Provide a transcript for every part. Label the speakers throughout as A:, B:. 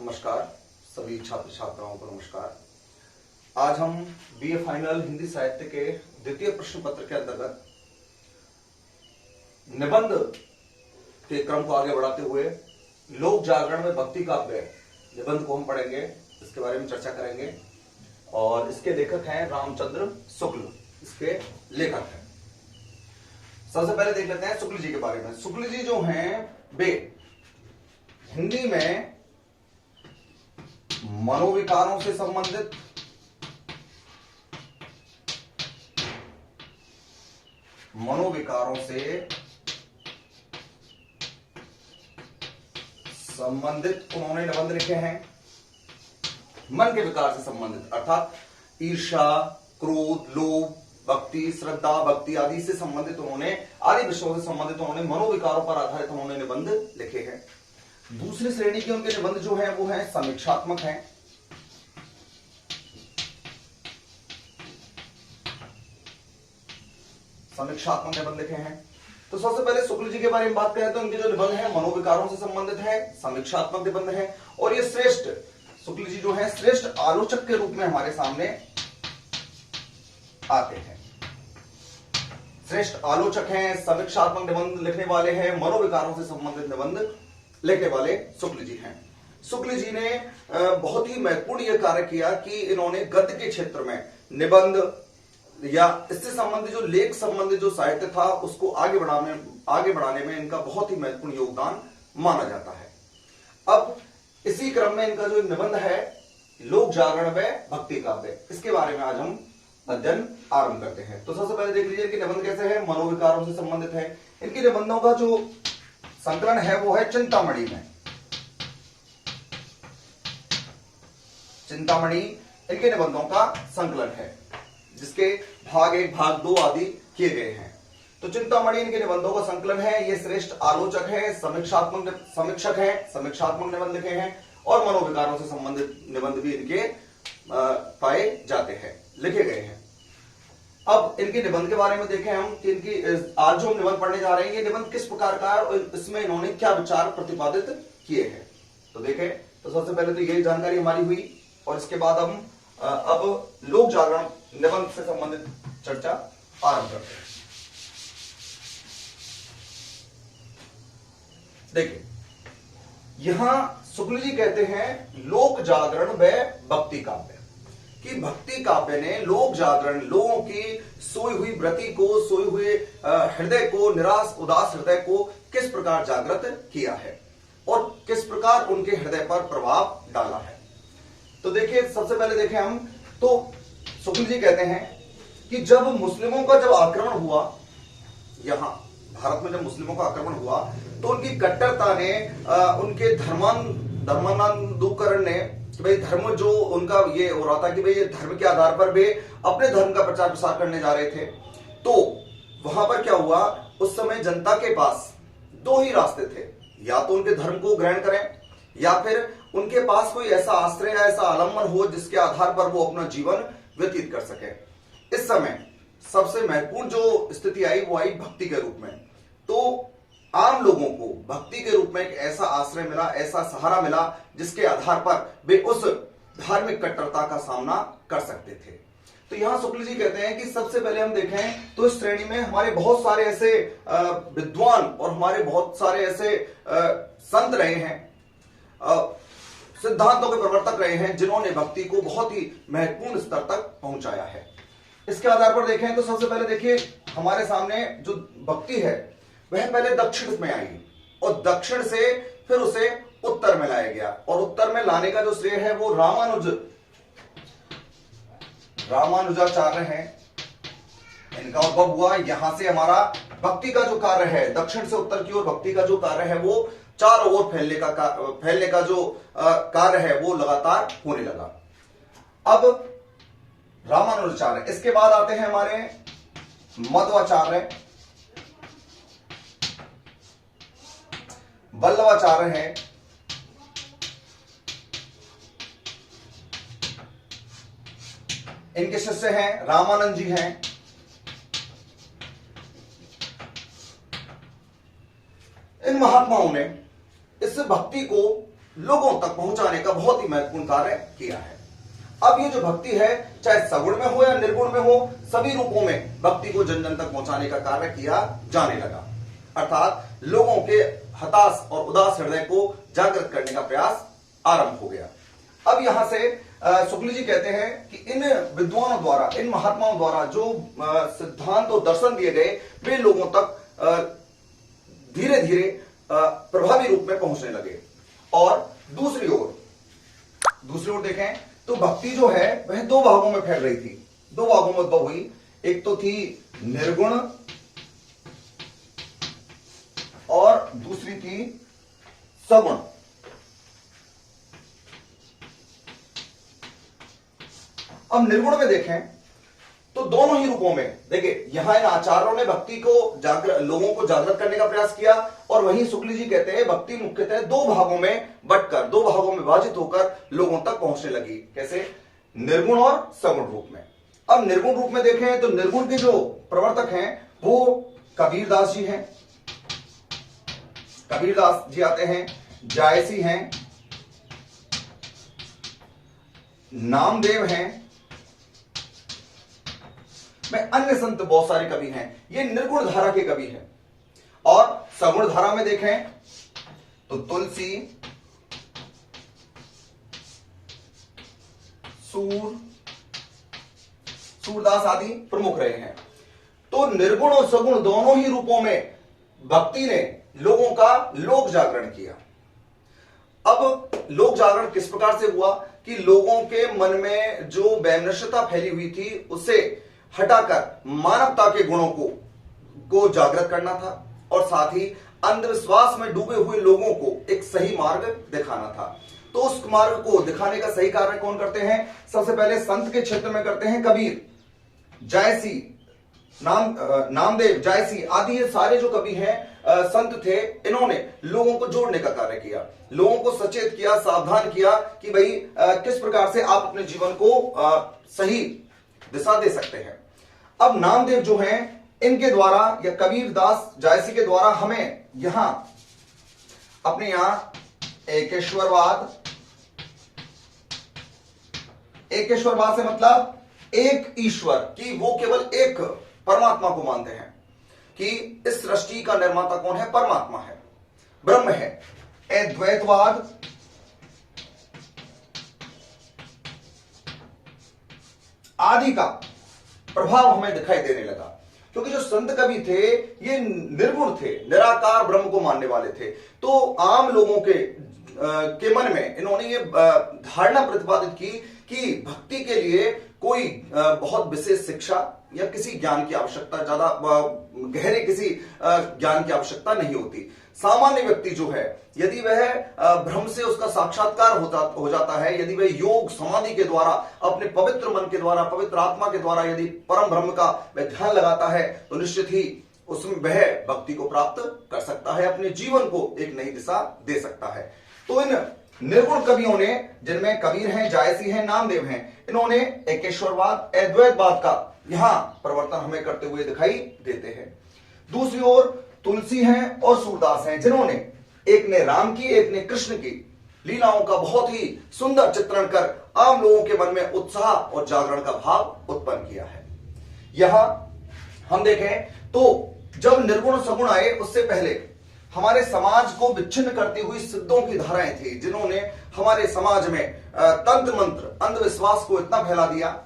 A: नमस्कार सभी छात्र छात्राओं को नमस्कार। आज हम बीए फाइनल हिंदी साहित्य के द्वितीय प्रश्न पत्र के अंतर्गत निबंध के क्रम को आगे बढ़ाते हुए लोक जागरण में भक्ति काव्य निबंध को हम पढ़ेंगे, इसके बारे में चर्चा करेंगे। और इसके लेखक हैं रामचंद्र शुक्ल, इसके लेखक हैं। सबसे पहले देख लेते हैं शुक्ल जी के बारे में। शुक्ल जी जो हैं वे हिंदी में मनोविकारों से संबंधित उन्होंने निबंध लिखे हैं। मन के विकार से संबंधित अर्थात ईर्ष्या, क्रोध, लोभ, भक्ति, श्रद्धा, भक्ति आदि से संबंधित उन्होंने आदि विषयों से संबंधित उन्होंने मनोविकारों पर आधारित उन्होंने निबंध लिखे हैं। दूसरी श्रेणी के उनके निबंध जो हैं वो हैं समीक्षात्मक हैं। समीक्षात्मक निबंध लिखे हैं। तो सबसे पहले शुक्ल जी के बारे में बात करें तो उनके जो निबंध हैं मनोविकारों से संबंधित है, समीक्षात्मक निबंध है। और ये श्रेष्ठ शुक्ल जी जो है श्रेष्ठ आलोचक के रूप में हमारे सामने आते हैं। श्रेष्ठ आलोचक हैं, समीक्षात्मक निबंध लिखने वाले हैं, मनोविकारों से संबंधित निबंध लिखने वाले शुक्ल जी हैं। शुक्ल जी ने बहुत ही महत्वपूर्ण यह कार्य किया कि इन्होंने गद्य के क्षेत्र में निबंध या इससे संबंधित जो लेख संबंधित जो साहित्य था उसको आगे बढ़ाने में इनका बहुत ही महत्वपूर्ण योगदान माना जाता है। अब इसी क्रम में इनका जो निबंध है लोक जागरण व भक्ति काव्य, इसके बारे में आज हम अध्ययन आरंभ करते हैं। तो सबसे पहले देख लीजिए इनके निबंध कैसे है, मनोविकारों से संबंधित है। इनके निबंधों का जो संकलन है वो है चिंतामणि में। चिंतामणि इनके निबंधों का संकलन है जिसके भाग 1, भाग 2 आदि किए गए हैं। तो चिंतामणि इनके निबंधों का संकलन है। ये श्रेष्ठ आलोचक है, समीक्षक है, समीक्षात्मक निबंध लिखे हैं और मनोविकारों से संबंधित निबंध भी इनके पाए जाते हैं, लिखे गए हैं। अब इनके निबंध के बारे में देखें हम कि इनकी आज जो हम निबंध पढ़ने जा रहे हैं ये निबंध किस प्रकार का है और इसमें इन्होंने क्या विचार प्रतिपादित किए हैं। तो देखें, तो सबसे पहले तो यही जानकारी हमारी हुई और इसके बाद हम अब लोक जागरण निबंध से संबंधित चर्चा आरंभ करते हैं। देखिए, यहां शुक्ल जी कहते हैं लोक जागरण व भक्ति काव्य कि भक्ति काव्य ने लोक जागरण, लोगों की सोई हुई वृत्ति को, सोए हुए हृदय को, निराश उदास हृदय को किस प्रकार जागृत किया है और किस प्रकार उनके हृदय पर प्रभाव डाला है। तो देखिए, सबसे पहले देखें हम तो शुक्ल जी कहते हैं कि जब मुस्लिमों का जब आक्रमण हुआ, यहां भारत में जब मुस्लिमों का आक्रमण हुआ तो उनकी कट्टरता ने उनके धर्मांधकरण ने कि भाई धर्म जो उनका ये हो रहा था कि भाई ये धर्म के आधार पर वे अपने धर्म का प्रचार प्रसार करने जा रहे थे। तो वहां पर क्या हुआ, उस समय जनता के पास दो ही रास्ते थे, या तो उनके धर्म को ग्रहण करें या फिर उनके पास कोई ऐसा आश्रय या ऐसा आलम्बन हो जिसके आधार पर वो अपना जीवन व्यतीत कर सके। इस समय सबसे महत्वपूर्ण जो स्थिति आई वो आई भक्ति के रूप में। तो आम लोगों को भक्ति के रूप में एक ऐसा आश्रय मिला, ऐसा सहारा मिला जिसके आधार पर वे उस धार्मिक कट्टरता का सामना कर सकते थे। तो यहां शुक्ल जी कहते हैं कि सबसे पहले हम देखें तो इस श्रेणी में हमारे बहुत सारे ऐसे विद्वान और हमारे बहुत सारे ऐसे संत रहे हैं, सिद्धांतों के प्रवर्तक रहे हैं जिन्होंने भक्ति को बहुत ही महत्वपूर्ण स्तर तक पहुंचाया है। इसके आधार पर देखें तो सबसे पहले देखिए हमारे सामने जो भक्ति है वह पहले दक्षिण में आई और दक्षिण से फिर उसे उत्तर में लाया गया और उत्तर में लाने का जो श्रेय है वो रामानुजाचार्य हैं। इनका उद्भव हुआ। यहां से हमारा भक्ति का जो कार्य है, दक्षिण से उत्तर की ओर भक्ति का जो कार्य है वो चारों ओर फैलने का जो कार्य है वो लगातार होने लगा। अब रामानुजाचार्य, इसके बाद आते हैं हमारे मध्वाचार्य, वल्लभाचार्य हैं, इनके शिष्य हैं रामानंद जी हैं, इन महात्माओं ने इस भक्ति को लोगों तक पहुंचाने का बहुत ही महत्वपूर्ण कार्य किया है। अब ये जो भक्ति है, चाहे सगुण में हो या निर्गुण में हो, सभी रूपों में भक्ति को जन जन तक पहुंचाने का कार्य किया जाने लगा। अर्थात लोगों के हताश और उदास हृदय को जागृत करने का प्रयास आरंभ हो गया। अब यहां से शुक्ल जी कहते हैं कि इन विद्वानों द्वारा, इन महात्माओं द्वारा जो सिद्धांत और दर्शन दिए गए, वे लोगों तक धीरे धीरे प्रभावी रूप में पहुंचने लगे। और दूसरी ओर देखें तो भक्ति जो है वह दो भागों में फैल रही थी, दो भागों में उद्भव हुई। एक तो थी निर्गुण और दूसरी थी सगुण। अब निर्गुण में देखें तो दोनों ही रूपों में देखिए, यहां इन आचार्यों ने भक्ति को लोगों को जागृत करने का प्रयास किया, और वहीं शुक्ल जी कहते हैं भक्ति मुख्यतः दो भागों में बंटकर, दो भागों में विभाजित होकर लोगों तक पहुंचने लगी। कैसे? निर्गुण और सगुण रूप में। अब निर्गुण रूप में देखें तो निर्गुण के जो प्रवर्तक हैं वो कबीरदास जी हैं, कबीरदास जी आते हैं, जायसी हैं, नामदेव हैं, में अन्य संत बहुत सारे कवि हैं। ये निर्गुण धारा के कवि हैं। और सगुण धारा में देखें तो तुलसी, सूरदास आदि प्रमुख रहे हैं। तो निर्गुण और सगुण दोनों ही रूपों में भक्ति ने लोगों का लोक जागरण किया। अब लोक जागरण किस प्रकार से हुआ कि लोगों के मन में जो वैमनस्यता फैली हुई थी उसे हटाकर मानवता के गुणों को जागृत करना था, और साथ ही अंधविश्वास में डूबे हुए लोगों को एक सही मार्ग दिखाना था। तो उस मार्ग को दिखाने का सही कार्य कौन करते हैं? सबसे पहले संत के क्षेत्र में करते हैं कबीर, जायसी, नामदेव, जायसी आदि ये सारे जो कवि हैं, संत थे। इन्होंने लोगों को जोड़ने का कार्य किया, लोगों को सचेत किया, सावधान किया कि भाई किस प्रकार से आप अपने जीवन को सही दिशा दे सकते हैं। अब नामदेव जो हैं, इनके द्वारा या कबीरदास जायसी के द्वारा हमें यहां अपने यहां एकेश्वरवाद से मतलब एक ईश्वर की, वो केवल एक परमात्मा को मानते हैं कि इस सृष्टि का निर्माता कौन है? परमात्मा है, ब्रह्म है। अद्वैतवाद आदि का प्रभाव हमें दिखाई देने लगा, क्योंकि जो संत कवि थे ये निर्गुण थे, निराकार ब्रह्म को मानने वाले थे। तो आम लोगों के मन में इन्होंने ये धारणा प्रतिपादित की कि भक्ति के लिए कोई बहुत विशेष शिक्षा या किसी ज्ञान की आवश्यकता, ज्यादा गहरे किसी ज्ञान की आवश्यकता नहीं होती। सामान्य व्यक्ति जो है, यदि वह ब्रह्म से उसका साक्षात्कार हो जाता है, यदि वह योग समाधि के द्वारा, अपने पवित्र मन के द्वारा, पवित्र आत्मा के द्वारा यदि परम ब्रह्म का वह ध्यान लगाता है, तो निश्चित ही उसमें वह भक्ति को प्राप्त कर सकता है, अपने जीवन को एक नई दिशा दे सकता है। तो इन निर्गुण कवियों ने, जिनमें कबीर हैं, जायसी हैं, नामदेव हैं, इन्होंने एकेश्वरवाद, अद्वैतवाद का यहां प्रवर्तन हमें करते हुए दिखाई देते हैं। दूसरी ओर तुलसी हैं और सूरदास हैं, जिन्होंने, एक ने राम की, एक ने कृष्ण की लीलाओं का बहुत ही सुंदर चित्रण कर आम लोगों के मन में उत्साह और जागरण का भाव उत्पन्न किया है। यहां हम देखें तो जब निर्गुण सगुण आए, उससे पहले हमारे समाज को विच्छिन्न करती हुई सिद्धों की धाराएं थी, जिन्होंने हमारे समाज में तंत्र मंत्र, अंधविश्वास को इतना फैला दिया,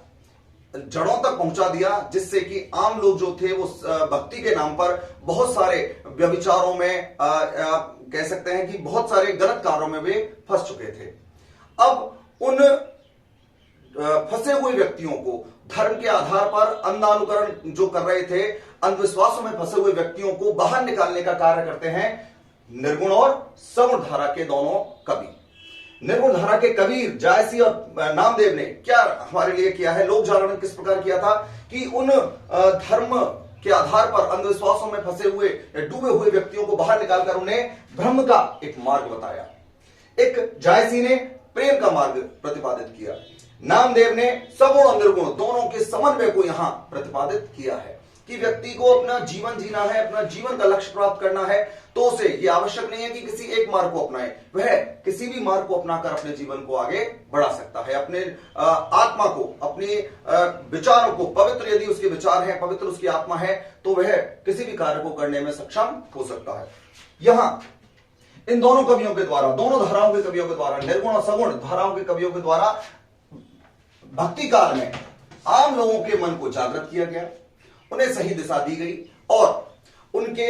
A: जड़ों तक पहुंचा दिया, जिससे कि आम लोग जो थे वो भक्ति के नाम पर बहुत सारे व्यभिचारों में, कह सकते हैं कि बहुत सारे गलत कार्यों में वे फंस चुके थे। अब उन फंसे हुए व्यक्तियों को धर्म के आधार पर अंधानुकरण जो कर रहे थे, अंधविश्वासों में फंसे हुए व्यक्तियों को बाहर निकालने का कार्य करते हैं निर्गुण और सगुण धारा के दोनों कवि। निर्गुण धारा के कबीर, जायसी और नामदेव ने क्या हमारे लिए किया है? लोक जागरण किस प्रकार किया था कि उन धर्म के आधार पर अंधविश्वासों में फंसे हुए, डूबे हुए व्यक्तियों को बाहर निकालकर उन्हें ब्रह्म का एक मार्ग बताया। एक जायसी ने प्रेम का मार्ग प्रतिपादित किया, नामदेव ने सगुण और निर्गुण दोनों के समन्वय को यहां प्रतिपादित किया है। कि व्यक्ति को अपना जीवन जीना है, अपना जीवन का लक्ष्य प्राप्त करना है, तो उसे यह आवश्यक नहीं है कि किसी एक मार्ग को अपनाए, वह किसी भी मार्ग को अपनाकर अपने जीवन को आगे बढ़ा सकता है। अपने आत्मा को, अपने विचारों को पवित्र, यदि उसके विचार हैं, पवित्र उसकी आत्मा है, तो वह किसी भी कार्य को करने में सक्षम हो सकता है। यहां इन दोनों कवियों के द्वारा, दोनों धाराओं के कवियों के द्वारा, निर्गुण और सगुण धाराओं के कवियों के द्वारा भक्ति काल में आम लोगों के मन को जागृत किया गया, उन्हें सही दिशा दी गई, और उनके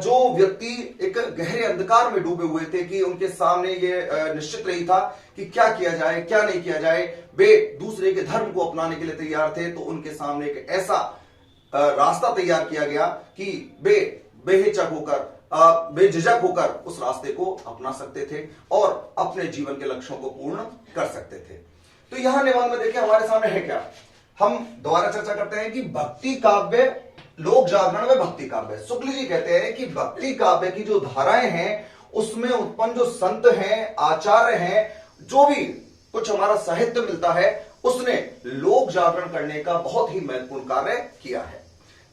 A: जो व्यक्ति एक गहरे अंधकार में डूबे हुए थे कि उनके सामने ये निश्चित नहीं था कि क्या किया जाए, क्या नहीं किया जाए, वे दूसरे के धर्म को अपनाने के लिए तैयार थे, तो उनके सामने एक ऐसा रास्ता तैयार किया गया कि वे बेहिचक होकर, बेझिझक होकर उस रास्ते को अपना सकते थे और अपने जीवन के लक्ष्यों को पूर्ण कर सकते थे। तो यहां निबंध में देखिए हमारे सामने है क्या, हम दोबारा चर्चा करते हैं कि भक्ति काव्य, लोक जागरण में भक्ति काव्य। शुक्ल जी कहते हैं कि भक्ति काव्य की जो धाराएं हैं उसमें उत्पन्न जो संत हैं, आचार्य हैं, जो भी कुछ हमारा साहित्य मिलता है, उसने लोक जागरण करने का बहुत ही महत्वपूर्ण कार्य किया है।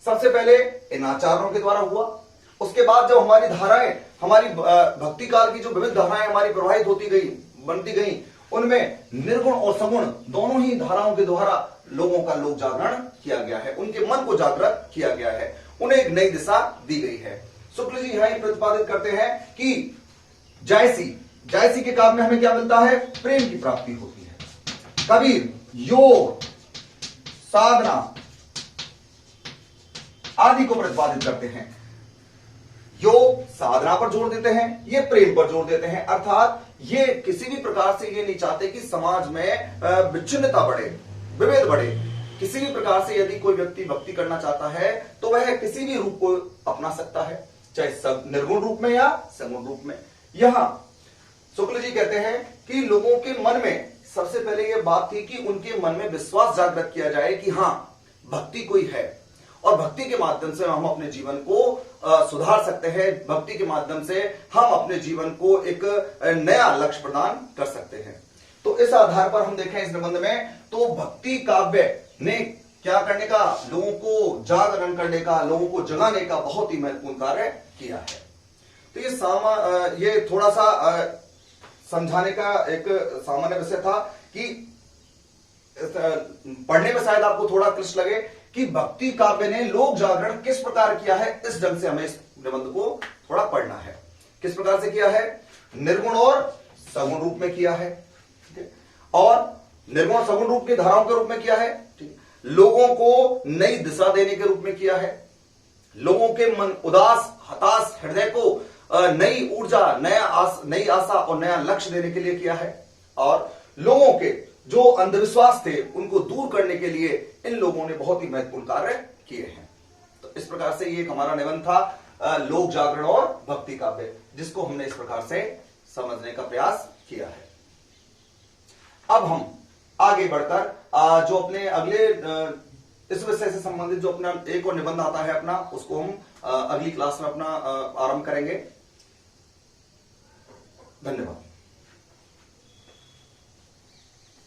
A: सबसे पहले इन आचार्यों के द्वारा हुआ, उसके बाद जब हमारी धाराएं, हमारी भक्ति काल की जो विविध धाराएं हमारी प्रवाहित होती गई, बनती गई, उनमें निर्गुण और सगुण दोनों ही धाराओं के द्वारा लोगों का लोक जागरण किया गया है, उनके मन को जागृत किया गया है, उन्हें एक नई दिशा दी गई है। शुक्ल जी यहां प्रतिपादित करते हैं कि जायसी के काव्य में हमें क्या मिलता है, प्रेम की प्राप्ति होती है। कबीर योग, साधना आदि को प्रतिपादित करते हैं, योग साधना पर जोर देते हैं, ये प्रेम पर जोर देते हैं, अर्थात ये किसी भी प्रकार से ये नहीं चाहते कि समाज में विच्छिन्नता बढ़े, विभेद बढ़े। किसी भी प्रकार से यदि कोई व्यक्ति भक्ति करना चाहता है तो वह किसी भी रूप को अपना सकता है, चाहे निर्गुण रूप में या सगुण रूप में। यहां शुक्ल जी कहते हैं कि लोगों के मन में सबसे पहले यह बात थी कि उनके मन में विश्वास जागृत किया जाए कि हां, भक्ति कोई है और भक्ति के माध्यम से हम अपने जीवन को सुधार सकते हैं, भक्ति के माध्यम से हम अपने जीवन को एक नया लक्ष्य प्रदान कर सकते हैं। तो इस आधार पर हम देखें इस निबंध में, तो भक्ति काव्य ने क्या करने का, लोगों को जागरण करने का, लोगों को जगाने का बहुत ही महत्वपूर्ण कार्य किया है। तो ये थोड़ा सा समझाने का एक सामान्य विषय था कि पढ़ने में शायद आपको थोड़ा क्लिष्ट लगे कि भक्ति काव्य ने लोक जागरण किस प्रकार किया है। इस ढंग से हमें इस निबंध को थोड़ा पढ़ना है। किस प्रकार से किया है, निर्गुण और सगुण रूप में किया है, और निर्गुण सगुण रूप की धाराओं के रूप में किया है, लोगों को नई दिशा देने के रूप में किया है, लोगों के मन उदास हताश हृदय को नई ऊर्जा, नई आशा और नया लक्ष्य देने के लिए किया है, और लोगों के जो अंधविश्वास थे उनको दूर करने के लिए इन लोगों ने बहुत ही महत्वपूर्ण कार्य किए हैं। तो इस प्रकार से ये हमारा निबंध था लोक जागरण और भक्ति काव्य, जिसको हमने इस प्रकार से समझने का प्रयास किया है। अब हम आगे बढ़कर जो अपने अगले इस विषय से संबंधित जो अपना एक और निबंध आता है अपना, उसको हम अगली क्लास में अपना आरंभ करेंगे। धन्यवाद।